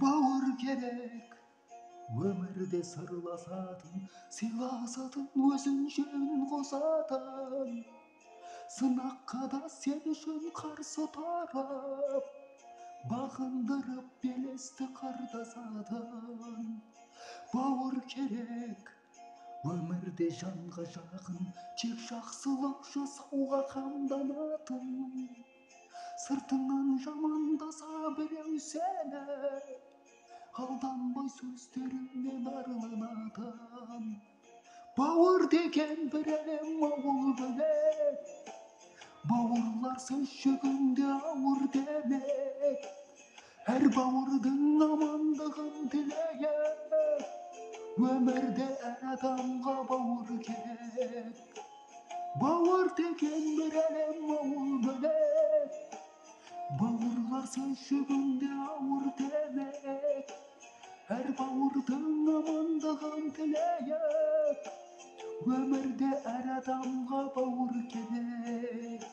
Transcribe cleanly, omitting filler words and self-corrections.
Бауыр керек өмірде сырласатын, сыйласатын, өзінше үн қосатын. Сынаққа да сен үшін қарсы тарап, бағындырып белесті қардасатын. Бауыр керек өмірде жанға жақын, тек жақсылық жасауға қамданатын. Сыртыңнан жамандаса біреу сені, алданбай сөздеріңнен арылынатын. Бауыр деген бір әлем, ауыл бөлек, бауырлар сөз жүгінде ауыр демек. Әр бауырдың амандығын тілейік, өмірде әр адамға бауыр керек. Бауыр деген бір әлем, ауыл бөлек, бауырлар сөз жүгінде ауыр демек. Әр бауырдың амандығын тілейік, өмірде әр адамға бауыр керек.